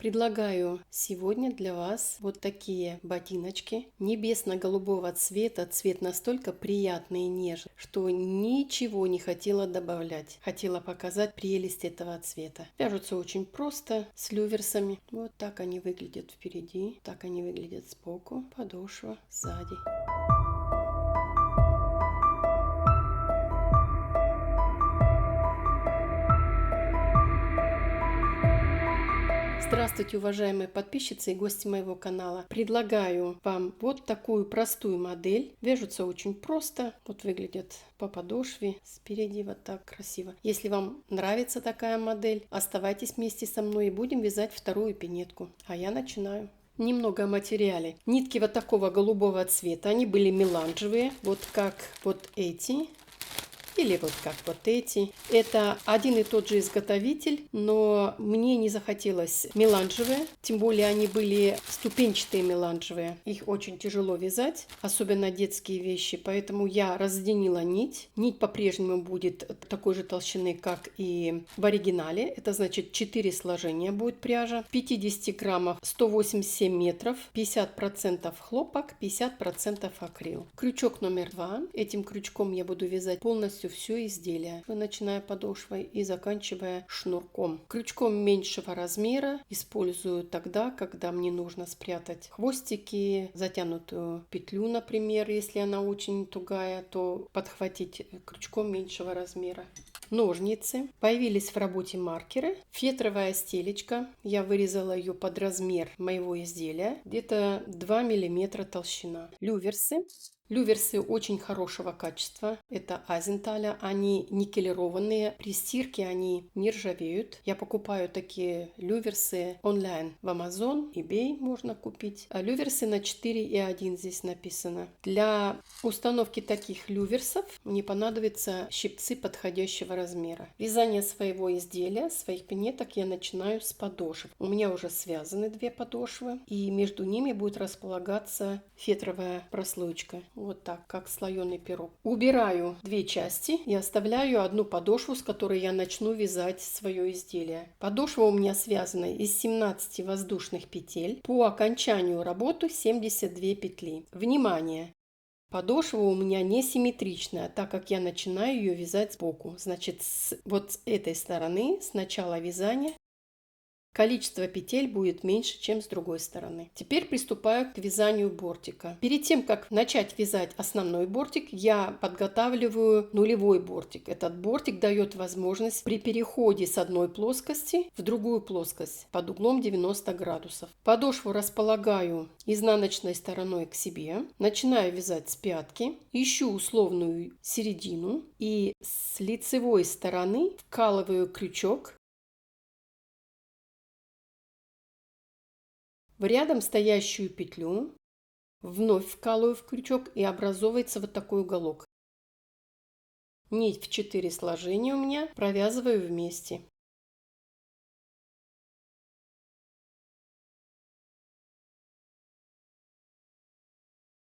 Предлагаю сегодня для вас вот такие ботиночки небесно-голубого цвета. Цвет настолько приятный и нежный, что ничего не хотела добавлять. Хотела показать прелесть этого цвета. Вяжутся очень просто, с люверсами. Вот так они выглядят впереди, так они выглядят сбоку, подошва сзади. Здравствуйте, уважаемые подписчицы и гости моего канала. Предлагаю вам вот такую простую модель. Вяжутся очень просто. Вот выглядят по подошве. Спереди вот так красиво. Если вам нравится такая модель, оставайтесь вместе со мной и будем вязать вторую пинетку. А я начинаю. Немного о материале. Нитки вот такого голубого цвета. Они были меланжевые. Вот как вот эти. Или вот как вот эти. Это один и тот же изготовитель, но мне не захотелось меланжевые. Тем более они были ступенчатые меланжевые. Их очень тяжело вязать, особенно детские вещи. Поэтому я разъединила нить. Нить по-прежнему будет такой же толщины, как и в оригинале. Это значит 4 сложения будет пряжа. В 50 граммах 187 метров. 50% хлопок, 50% акрил. Крючок номер 2. Этим крючком я буду вязать полностью все изделие, начиная подошвой и заканчивая шнурком. Крючком меньшего размера использую тогда, когда мне нужно спрятать хвостики, затянутую петлю, например, если она очень тугая, то подхватить крючком меньшего размера. Ножницы. Появились в работе маркеры. Фетровая стелечка. Я вырезала ее под размер моего изделия. Где-то 2 мм толщина. Люверсы. Люверсы очень хорошего качества. Это Азенталя. Они никелированные. При стирке они не ржавеют. Я покупаю такие люверсы онлайн в Amazon, eBay можно купить. А люверсы на 4,1 здесь написано. Для установки таких люверсов мне понадобятся щипцы подходящего размера. Вязание своего изделия, своих пинеток я начинаю с подошв. У меня уже связаны 2 подошвы, и между ними будет располагаться фетровая прослоечка. Вот так, как слоеный пирог. Убираю 2 части и оставляю одну подошву, с которой я начну вязать свое изделие. Подошва у меня связана из 17 воздушных петель. По окончанию работы 72 петли. Внимание! Подошва у меня не симметричная, так как я начинаю ее вязать сбоку. Значит, вот с этой стороны, с начала вязания, количество петель будет меньше, чем с другой стороны. Теперь приступаю к вязанию бортика. Перед тем, как начать вязать основной бортик, я подготавливаю нулевой бортик. Этот бортик дает возможность при переходе с одной плоскости в другую плоскость под углом 90 градусов. Подошву располагаю изнаночной стороной к себе. Начинаю вязать с пятки. Ищу условную середину и с лицевой стороны вкалываю крючок в рядом стоящую петлю, вновь вкалываю в крючок и образовывается вот такой уголок. Нить в 4 сложения у меня, провязываю вместе.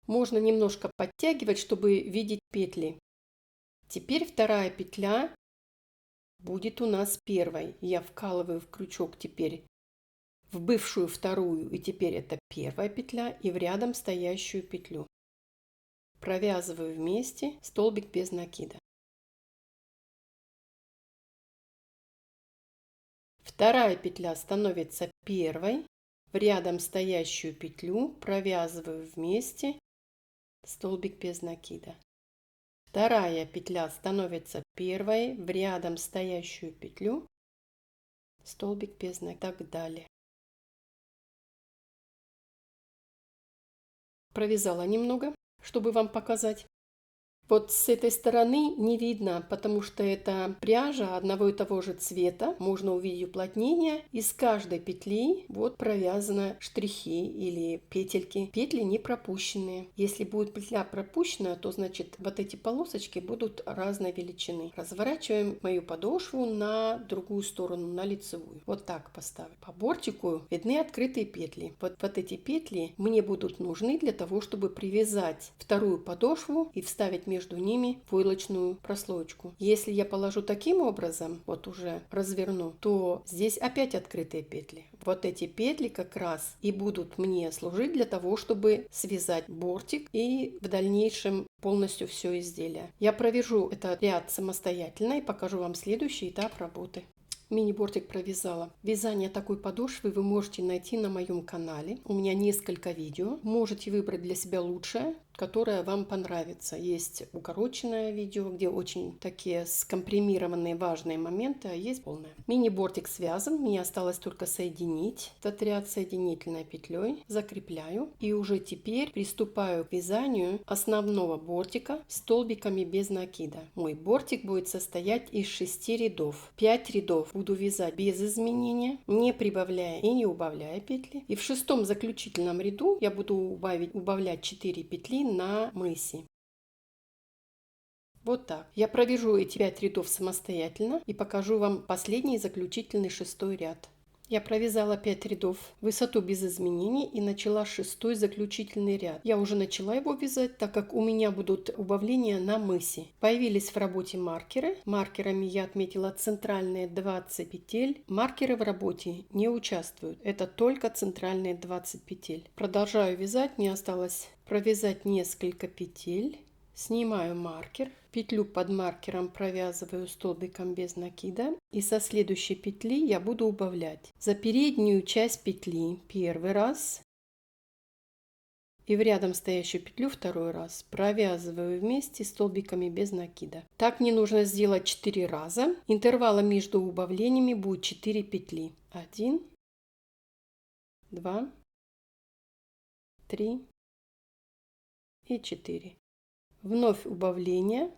Можно немножко подтягивать, чтобы видеть петли. Теперь вторая петля будет у нас первой. Я вкалываю в крючок теперь в бывшую вторую, и теперь это первая петля, и в рядом стоящую петлю. Провязываю вместе столбик без накида. Вторая петля становится первой, в рядом стоящую петлю провязываю вместе столбик без накида. Вторая петля становится первой, в рядом стоящую петлю столбик без накида, и так далее. Провязала немного, чтобы вам показать. Вот с этой стороны не видно, потому что это пряжа одного и того же цвета. Можно увидеть уплотнение. Из каждой петли вот провязаны штрихи или петельки. Петли не пропущенные. Если будет петля пропущенная, то значит вот эти полосочки будут разной величины. Разворачиваем мою подошву на другую сторону, на лицевую. Вот так поставим. По бортику видны открытые петли. Вот эти петли мне будут нужны для того, чтобы привязать вторую подошву и вставить между между ними войлочную прослоечку. Если я положу таким образом, вот уже разверну, то здесь опять открытые петли. Вот эти петли как раз и будут мне служить для того, чтобы связать бортик и в дальнейшем полностью все изделие. Я провяжу этот ряд самостоятельно и покажу вам следующий этап работы. Мини-бортик провязала. Вязание такой подошвы вы можете найти на моем канале. У меня несколько видео. Можете выбрать для себя лучшее, которое вам понравится. Есть укороченное видео, где очень такие скомпримированные важные моменты, а есть полное. Мини-бортик связан. Мне осталось только соединить этот ряд соединительной петлей. Закрепляю. И уже теперь приступаю к вязанию основного бортика столбиками без накида. Мой бортик будет состоять из 6 рядов. 5 рядов буду вязать без изменения, не прибавляя и не убавляя петли. И в шестом заключительном ряду я буду убавлять 4 петли на мысе. Вот так. Я провяжу эти 5 рядов самостоятельно и покажу вам последний заключительный 6 ряд. Я провязала 5 рядов, высоту без изменений и начала 6 заключительный ряд. Я уже начала его вязать, так как у меня будут убавления на мысе. Появились в работе маркеры. Маркерами я отметила центральные 20 петель. Маркеры в работе не участвуют. Это только центральные 20 петель. Продолжаю вязать. Мне осталось провязать несколько петель. Снимаю маркер, петлю под маркером провязываю столбиком без накида и со следующей петли я буду убавлять. За переднюю часть петли первый раз и в рядом стоящую петлю второй раз провязываю вместе столбиками без накида. Так мне нужно сделать 4 раза. Интервалом между убавлениями будет 4 петли. 1, 2, 3 и 4. Вновь убавление.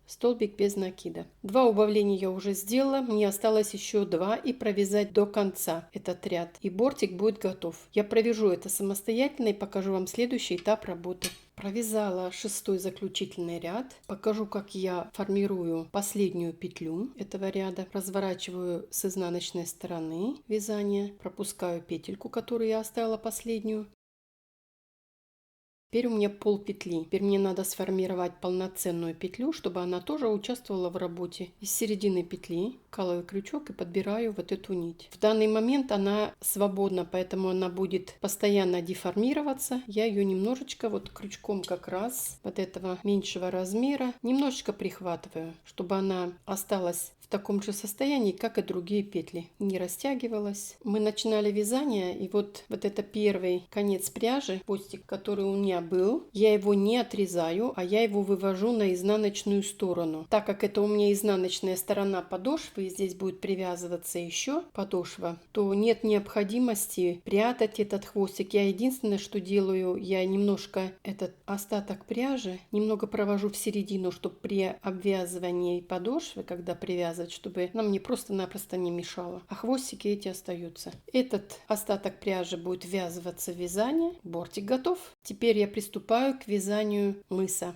Столбик без накида. 2 убавления я уже сделала, мне осталось еще 2 и провязать до конца этот ряд. И бортик будет готов. Я провяжу это самостоятельно и покажу вам следующий этап работы. Провязала 6 заключительный ряд. Покажу, как я формирую последнюю петлю этого ряда. Разворачиваю с изнаночной стороны вязания. Пропускаю петельку, которую я оставила последнюю. Теперь у меня пол петли. Теперь мне надо сформировать полноценную петлю, чтобы она тоже участвовала в работе. Из середины петли вкалываю крючок и подбираю вот эту нить. В данный момент она свободна, поэтому она будет постоянно деформироваться. Я ее немножечко вот крючком как раз вот этого меньшего размера немножечко прихватываю, чтобы она осталась в таком же состоянии, как и другие петли. Не растягивалась. Мы начинали вязание, и вот это первый конец пряжи, хвостик, который у меня был, я его не отрезаю, а я его вывожу на изнаночную сторону. Так как это у меня изнаночная сторона подошвы, и здесь будет привязываться еще подошва, то нет необходимости прятать этот хвостик. Я единственное, что делаю, я немножко этот остаток пряжи немного провожу в середину, чтобы при обвязывании подошвы, когда привязывать, чтобы она мне просто-напросто не мешала. А хвостики эти остаются. Этот остаток пряжи будет ввязываться в вязание. Бортик готов. Теперь я приступаю к вязанию мыса.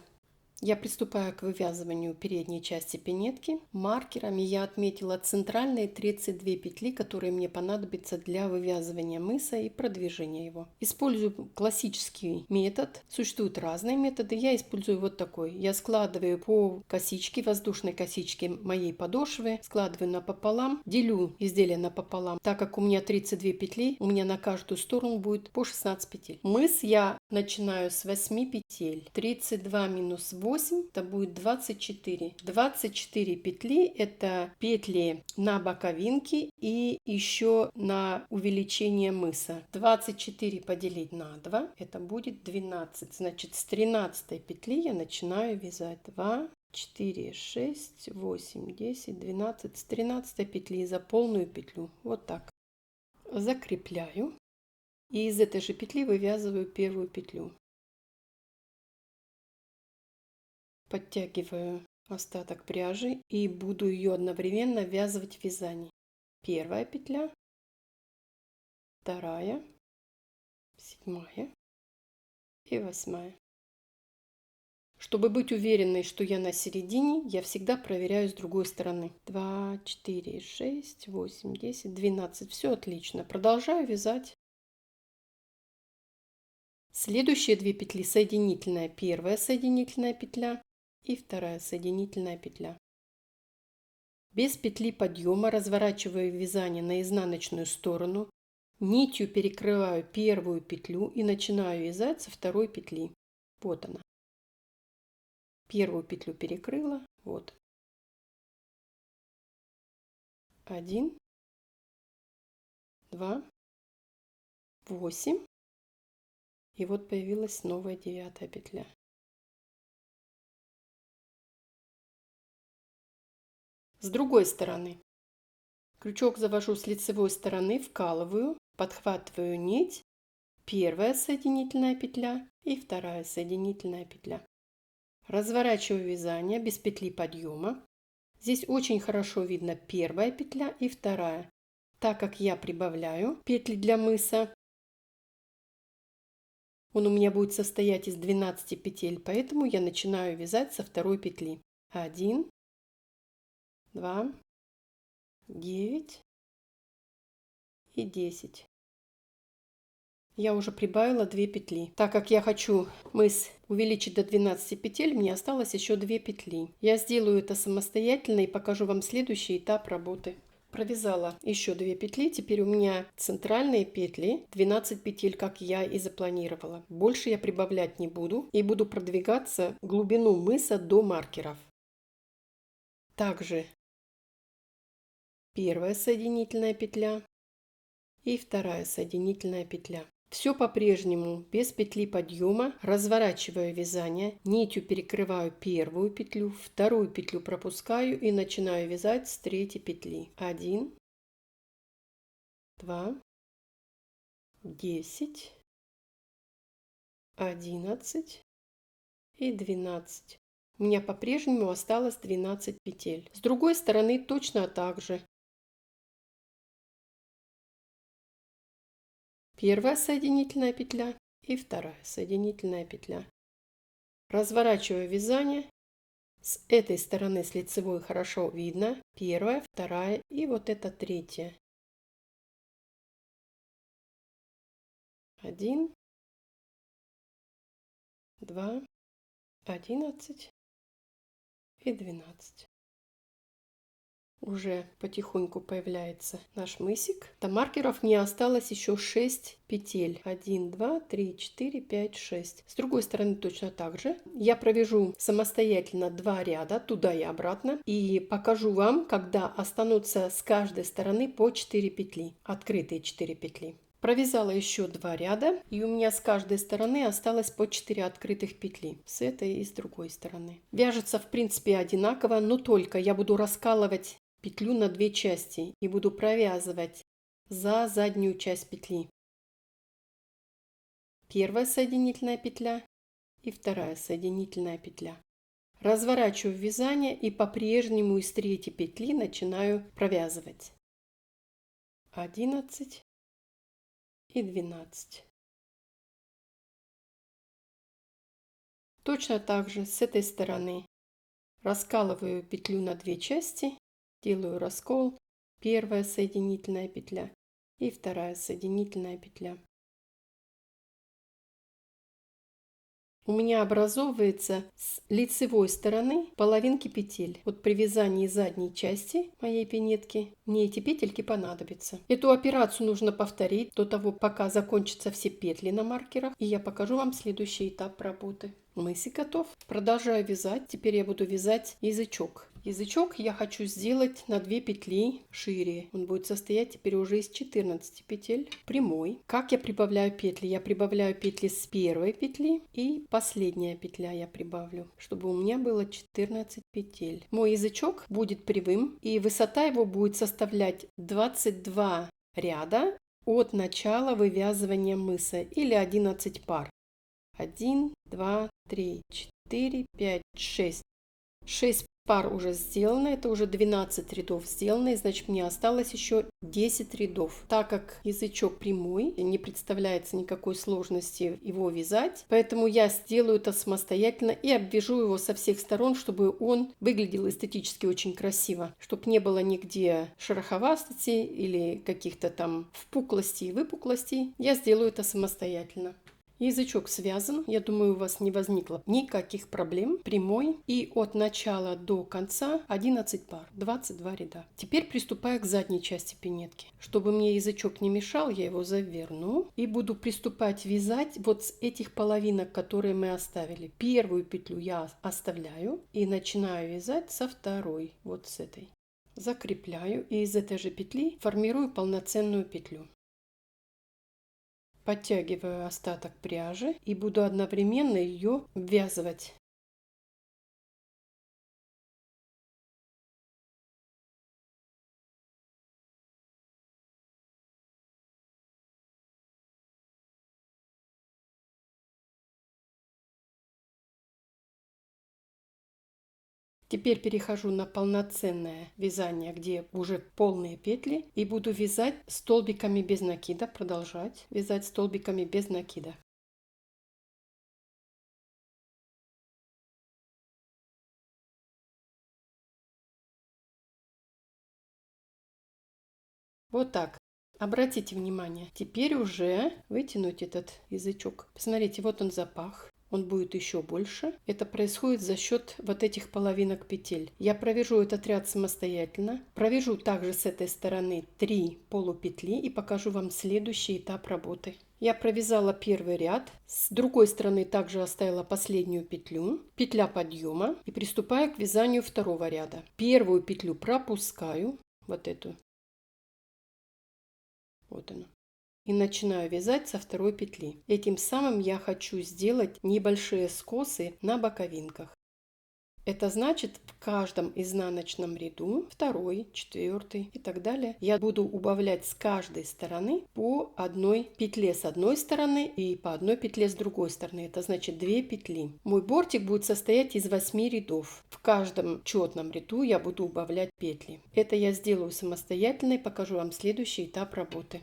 Я приступаю к вывязыванию передней части пинетки. Маркерами я отметила центральные 32 петли, которые мне понадобятся для вывязывания мыса и продвижения его. Использую классический метод. Существуют разные методы. Я использую вот такой. Я складываю по косичке, воздушной косичке моей подошвы, складываю напополам, делю изделие напополам. Так как у меня 32 петли, у меня на каждую сторону будет по 16 петель. Мыс я начинаю с 8 петель. 32 минус 8 это будет 24. 24 петли это петли на боковинке и еще на увеличение мыса. 24 поделить на 2 это будет 12. Значит, с 13 петли я начинаю вязать 2, 4, 6, 8, 10, 12. С 13 петли за полную петлю. Вот так. Закрепляю. И из этой же петли вывязываю первую петлю. Подтягиваю остаток пряжи и буду ее одновременно ввязывать в вязание. Первая петля, вторая, 7 и 8. Чтобы быть уверенной, что я на середине, я всегда проверяю с другой стороны. 2, 4, 6, 8, 10, 12. Все отлично. Продолжаю вязать. Следующие 2 петли соединительная. Первая соединительная петля и вторая соединительная петля. Без петли подъема разворачиваю вязание на изнаночную сторону. Нитью перекрываю первую петлю и начинаю вязать со второй петли. Вот она. Первую петлю перекрыла. Вот. 1, 2, 8. И вот появилась новая 9 петля. С другой стороны. Крючок завожу с лицевой стороны, вкалываю, подхватываю нить. Первая соединительная петля и вторая соединительная петля. Разворачиваю вязание без петли подъема. Здесь очень хорошо видно первая петля и вторая. Так как я прибавляю петли для мыса, он у меня будет состоять из 12 петель, поэтому я начинаю вязать со второй петли. 1, 2, 9 и 10. Я уже прибавила 2 петли. Так как я хочу мыс увеличить до 12 петель, мне осталось еще 2 петли. Я сделаю это самостоятельно и покажу вам следующий этап работы. Провязала еще 2 петли. Теперь у меня центральные петли 12 петель, как я и запланировала. Больше я прибавлять не буду и буду продвигаться глубину мыса до маркеров. Также первая соединительная петля и вторая соединительная петля. Все по-прежнему без петли подъема. Разворачиваю вязание, нитью перекрываю первую петлю, вторую петлю пропускаю и начинаю вязать с третьей петли. 1, 2, 10, 11 и 12. У меня по-прежнему осталось 12 петель. С другой стороны точно так же. Первая соединительная петля и вторая соединительная петля. Разворачиваю вязание. С этой стороны, с лицевой, хорошо видно. Первая, вторая и вот эта третья. 1, 2, 11 и 12. Уже потихоньку появляется наш мысик. До маркеров мне осталось еще 6 петель. 1, 2, 3, 4, 5, 6. С другой стороны точно так же. Я провяжу самостоятельно 2 ряда туда и обратно. И покажу вам, когда останутся с каждой стороны по 4 петли. Открытые 4 петли. Провязала еще 2 ряда, и у меня с каждой стороны осталось по 4 открытых петли, с этой и с другой стороны. Вяжется в принципе одинаково, но только я буду раскалывать петлю на 2 части и буду провязывать за заднюю часть петли. Первая соединительная петля и вторая соединительная петля. Разворачиваю вязание и по-прежнему из третьей петли начинаю провязывать. 11 и 12. Точно так же с этой стороны раскалываю петлю на 2 части, делаю раскол, первая соединительная петля и вторая соединительная петля. У меня образовывается с лицевой стороны половинки петель. Вот при вязании задней части моей пинетки мне эти петельки понадобятся. Эту операцию нужно повторить до того, пока закончатся все петли на маркерах. И я покажу вам следующий этап работы. Мысик готов. Продолжаю вязать. Теперь я буду вязать язычок. Язычок я хочу сделать на 2 петли шире. Он будет состоять теперь уже из 14 петель прямой. Как я прибавляю петли? Я прибавляю петли с первой петли и последняя петля я прибавлю, чтобы у меня было 14 петель. Мой язычок будет кривым и высота его будет составлять 22 ряда от начала вывязывания мыса или 11 пар. 1, 2, 3, 4, 5, 6. 6 Пар уже сделано, это уже 12 рядов сделано, и значит мне осталось еще 10 рядов. Так как язычок прямой, не представляется никакой сложности его вязать, поэтому я сделаю это самостоятельно и обвяжу его со всех сторон, чтобы он выглядел эстетически очень красиво, чтобы не было нигде шероховатостей или каких-то там впуклостей и выпуклостей. Я сделаю это самостоятельно. Язычок связан, я думаю, у вас не возникло никаких проблем. Прямой и от начала до конца 11 пар, 22 ряда. Теперь приступаю к задней части пинетки. Чтобы мне язычок не мешал, я его заверну и буду приступать вязать вот с этих половинок, которые мы оставили. Первую петлю я оставляю и начинаю вязать со второй, вот с этой. Закрепляю и из этой же петли формирую полноценную петлю. Подтягиваю остаток пряжи и буду одновременно ее ввязывать. Теперь перехожу на полноценное вязание, где уже полные петли, и буду вязать столбиками без накида, продолжать вязать столбиками без накида. Вот так. Обратите внимание, теперь уже вытянуть этот язычок. Посмотрите, вот он запах. Он будет еще больше. Это происходит за счет вот этих половинок петель. Я провяжу этот ряд самостоятельно. Провяжу также с этой стороны 3 полупетли и покажу вам следующий этап работы. Я провязала первый ряд. С другой стороны также оставила последнюю петлю. Петля подъема. И приступаю к вязанию второго ряда. Первую петлю пропускаю. Вот эту. Вот она. И начинаю вязать со второй петли. Этим самым я хочу сделать небольшие скосы на боковинках. Это значит, в каждом изнаночном ряду, второй, четвертый и так далее, я буду убавлять с каждой стороны по одной петле с одной стороны и по одной петле с другой стороны. Это значит 2 петли. Мой бортик будет состоять из 8 рядов. В каждом четном ряду я буду убавлять петли. Это я сделаю самостоятельно и покажу вам следующий этап работы.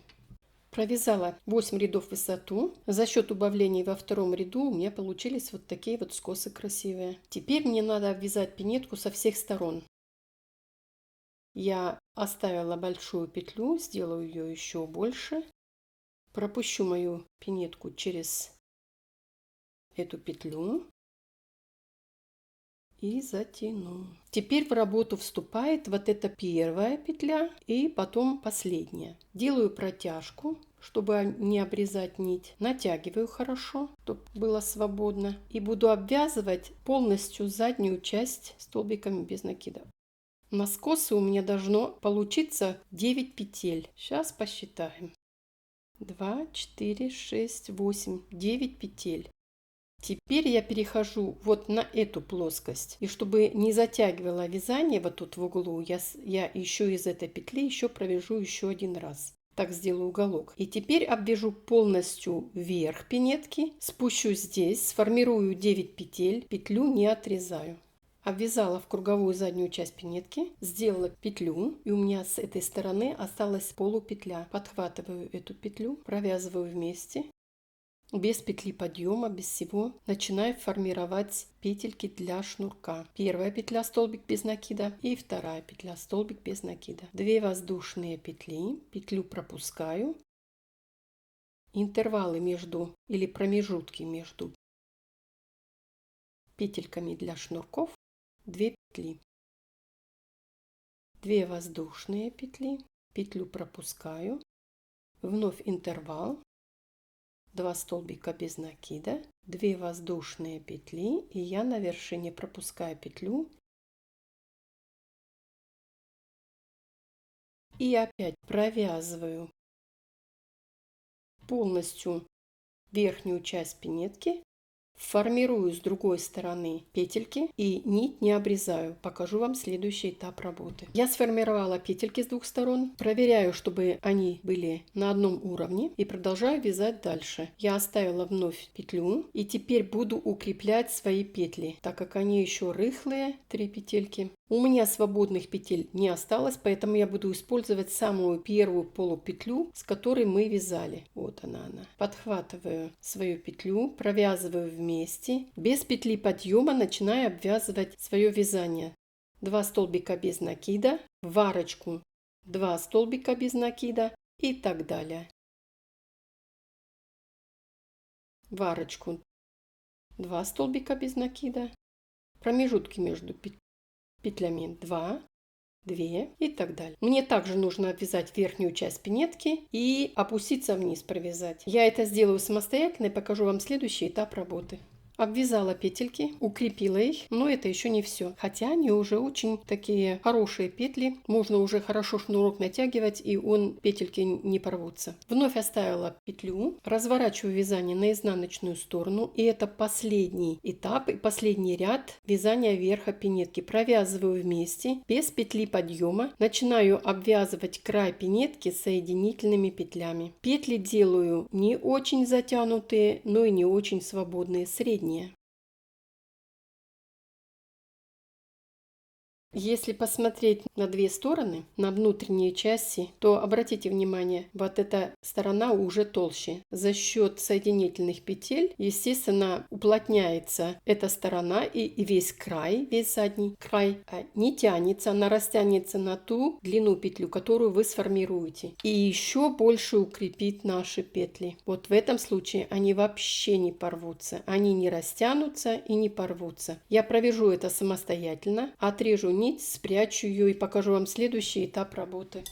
Провязала 8 рядов в высоту. За счет убавлений во втором ряду у меня получились вот такие вот скосы красивые. Теперь мне надо обвязать пинетку со всех сторон. Я оставила большую петлю, сделаю ее еще больше. Пропущу мою пинетку через эту петлю и затяну. Теперь в работу вступает вот эта первая петля и потом последняя. Делаю протяжку, чтобы не обрезать нить. Натягиваю хорошо, чтобы было свободно. И буду обвязывать полностью заднюю часть столбиками без накида. На скосы у меня должно получиться 9 петель. Сейчас посчитаем. 2, 4, 6, 8, 9 петель. Теперь я перехожу вот на эту плоскость. И чтобы не затягивало вязание вот тут в углу, я еще из этой петли еще провяжу еще один раз. Так сделаю уголок. И теперь обвяжу полностью вверх пинетки. Спущу здесь, сформирую 9 петель. Петлю не отрезаю. Обвязала в круговую заднюю часть пинетки, сделала петлю, и у меня с этой стороны осталась полупетля. Подхватываю эту петлю, провязываю вместе. Без петли подъема, без всего, начинаю формировать петельки для шнурка. Первая петля столбик без накида и вторая петля столбик без накида. 2 воздушные петли, петлю пропускаю. Интервалы между или промежутки между петельками для шнурков 2 петли. 2 воздушные петли, петлю пропускаю. Вновь интервал. 2 столбика без накида, 2 воздушные петли, и я на вершине пропускаю петлю и опять провязываю полностью верхнюю часть пинетки, формирую с другой стороны петельки и нить не обрезаю. Покажу вам следующий этап работы. Я сформировала петельки с двух сторон, проверяю, чтобы они были на одном уровне и продолжаю вязать дальше. Я оставила вновь петлю и теперь буду укреплять свои петли, так как они еще рыхлые, 3 петельки. У меня свободных петель не осталось, поэтому я буду использовать самую первую полупетлю, с которой мы вязали. Вот она. Подхватываю свою петлю, провязываю вместе. Без петли подъема начинаю обвязывать свое вязание. 2 столбика без накида, в арочку 2 столбика без накида и так далее. В арочку 2 столбика без накида, промежутки между петлями 2, 2 и так далее. Мне также нужно обвязать верхнюю часть пинетки и опуститься вниз провязать. Я это сделаю самостоятельно и покажу вам следующий этап работы. Обвязала петельки, укрепила их, но это еще не все. Хотя они уже очень такие хорошие петли. Можно уже хорошо шнурок натягивать, и петельки не порвутся. Вновь оставила петлю, разворачиваю вязание на изнаночную сторону. И это последний этап и последний ряд вязания верха пинетки. Провязываю вместе, без петли подъема. Начинаю обвязывать край пинетки соединительными петлями. Петли делаю не очень затянутые, но и не очень свободные, средние. Если посмотреть на две стороны, на внутренние части, то обратите внимание, вот эта сторона уже толще. За счет соединительных петель, естественно, уплотняется эта сторона и весь край, весь задний край не тянется, она растянется на ту длину петлю, которую вы сформируете. И еще больше укрепит наши петли. Вот в этом случае они вообще не порвутся, они не растянутся и не порвутся. Я провяжу это самостоятельно, отрежу нить, спрячу ее и покажу вам следующий этап работы.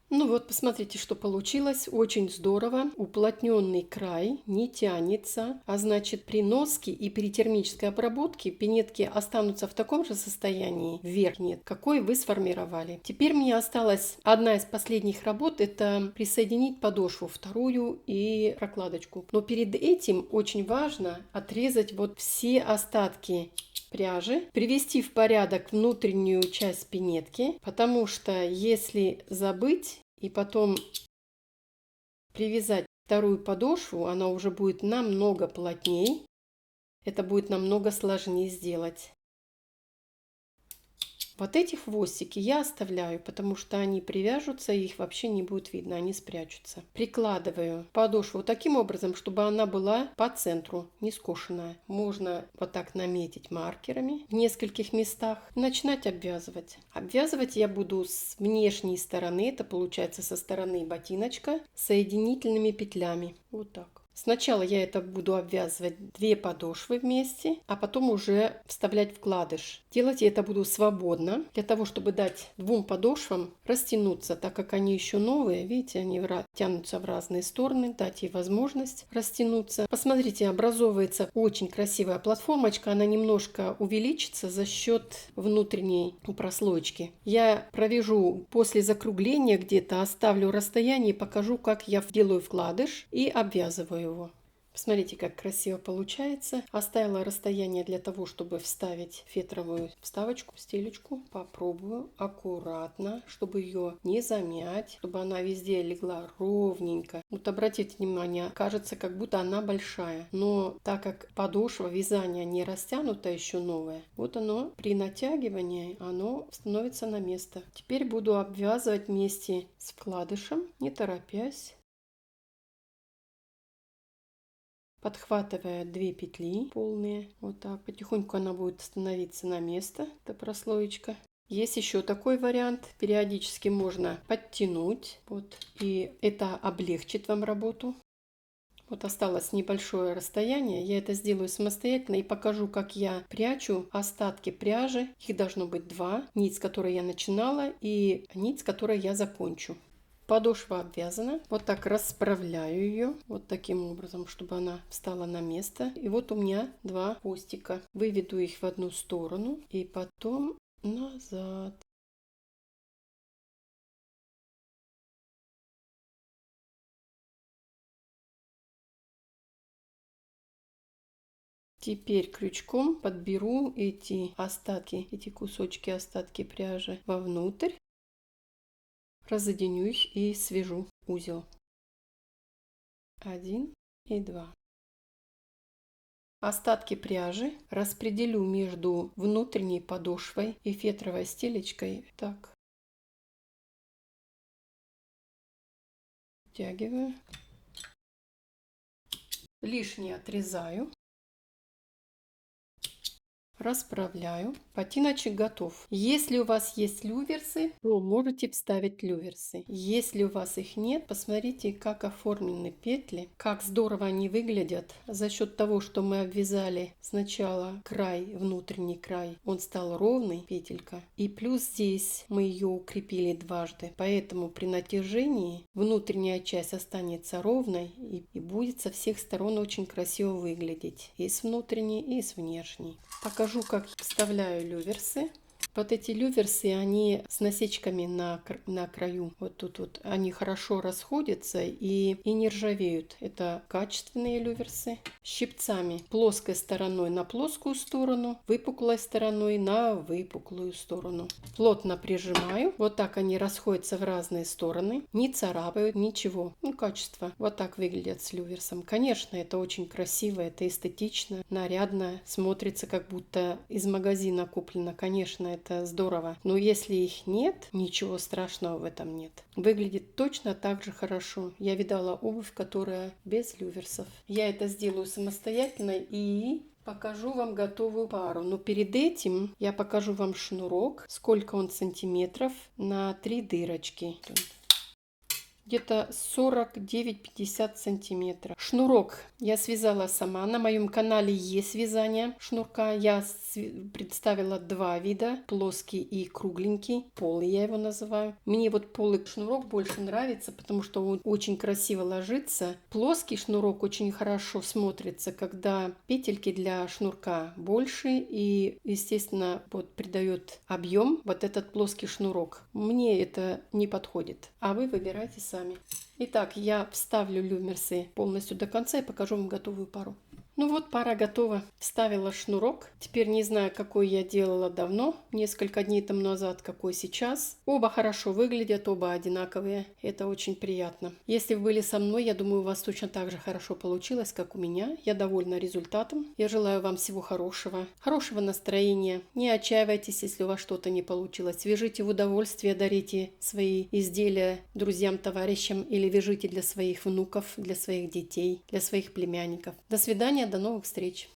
Ну вот, посмотрите, что получилось. Очень здорово. Уплотненный край не тянется, а значит при носке и при термической обработке пинетки останутся в таком же состоянии, вверх нет, какой вы сформировали. Теперь мне осталась одна из последних работ, это присоединить подошву, вторую и прокладочку. Но перед этим очень важно отрезать вот все остатки пряжи, привести в порядок внутреннюю часть пинетки, потому что если забыть и потом привязать вторую подошву, она уже будет намного плотней, это будет намного сложнее сделать. Вот эти хвостики я оставляю, потому что они привяжутся, и их вообще не будет видно, они спрячутся. Прикладываю подошву таким образом, чтобы она была по центру, не скошенная. Можно вот так наметить маркерами в нескольких местах и начинать обвязывать. Обвязывать я буду с внешней стороны, это получается со стороны ботиночка, соединительными петлями. Вот так. Сначала я это буду обвязывать 2 подошвы вместе, а потом уже вставлять вкладыш. Делать я это буду свободно, для того, чтобы дать 2 подошвам растянуться, так как они еще новые, видите, они тянутся в разные стороны, дать ей возможность растянуться. Посмотрите, образовывается очень красивая платформочка, она немножко увеличится за счет внутренней прослоечки. Я провяжу после закругления где-то, оставлю расстояние, покажу, как я делаю вкладыш и обвязываю его. Посмотрите, как красиво получается. Оставила расстояние для того, чтобы вставить фетровую вставочку, стелечку. Попробую аккуратно, чтобы ее не замять, чтобы она везде легла ровненько. Вот обратите внимание, кажется, как будто она большая. Но так как подошва вязания не растянута, еще новая, вот оно при натягивании, оно становится на место. Теперь буду обвязывать вместе с вкладышем, не торопясь. Подхватывая 2 петли полные, вот так, потихоньку она будет становиться на место, эта прослоечка. Есть еще такой вариант, периодически можно подтянуть, вот, и это облегчит вам работу. Вот осталось небольшое расстояние, я это сделаю самостоятельно и покажу, как я прячу остатки пряжи. Их должно быть 2, нить, с которой я начинала, и нить, с которой я закончу. Подошва обвязана. Вот так расправляю ее. Вот таким образом, чтобы она встала на место. И вот у меня 2 хвостика. Выведу их в одну сторону и потом назад. Теперь крючком подберу эти остатки, эти кусочки, остатки пряжи вовнутрь, разоденю их и свяжу узел. 1 и 2. Остатки пряжи распределю между внутренней подошвой и фетровой стелечкой. Так. Втягиваю. Лишнее отрезаю. Расправляю. Ботиночек готов. Если у вас есть люверсы, то можете вставить люверсы. Если у вас их нет, посмотрите, как оформлены петли, как здорово они выглядят. За счет того, что мы обвязали сначала край, внутренний край, он стал ровный, петелька. И плюс здесь мы ее укрепили дважды. Поэтому при натяжении внутренняя часть останется ровной и будет со всех сторон очень красиво выглядеть. И с внутренней, и с внешней. Покажу, как вставляю люверсы. Вот эти люверсы, они с насечками на краю. Вот тут вот они хорошо расходятся и не ржавеют. Это качественные люверсы. Щипцами плоской стороной на плоскую сторону, выпуклой стороной на выпуклую сторону. Плотно прижимаю. Вот так они расходятся в разные стороны. Не царапают, ничего. Ну, качество. Вот так выглядят с люверсом. Конечно, это очень красиво, это эстетично, нарядно. Смотрится, как будто из магазина куплено. Конечно, это здорово. Но если их нет, ничего страшного в этом нет. Выглядит точно так же хорошо. Я видала обувь, которая без люверсов. Я это сделаю самостоятельно и покажу вам готовую пару. Но перед этим я покажу вам шнурок, сколько он сантиметров на 3 дырочки. Где-то 49-50 сантиметров. Шнурок я связала сама. На моем канале есть вязание шнурка. Я представила два вида. Плоский и кругленький. Полый я его называю. Мне вот полый шнурок больше нравится, потому что он очень красиво ложится. Плоский шнурок очень хорошо смотрится, когда петельки для шнурка больше. И, естественно, вот придает объем вот этот плоский шнурок. Мне это не подходит. А вы выбирайте сами. Итак, я вставлю люверсы полностью до конца и покажу вам готовую пару. Ну вот, пара готова. Вставила шнурок. Теперь не знаю, какой я делала давно, несколько дней тому назад, какой сейчас. Оба хорошо выглядят, оба одинаковые. Это очень приятно. Если вы были со мной, я думаю, у вас точно так же хорошо получилось, как у меня. Я довольна результатом. Я желаю вам всего хорошего. Хорошего настроения. Не отчаивайтесь, если у вас что-то не получилось. Вяжите в удовольствие, дарите свои изделия друзьям, товарищам или вяжите для своих внуков, для своих детей, для своих племянников. До свидания. До новых встреч!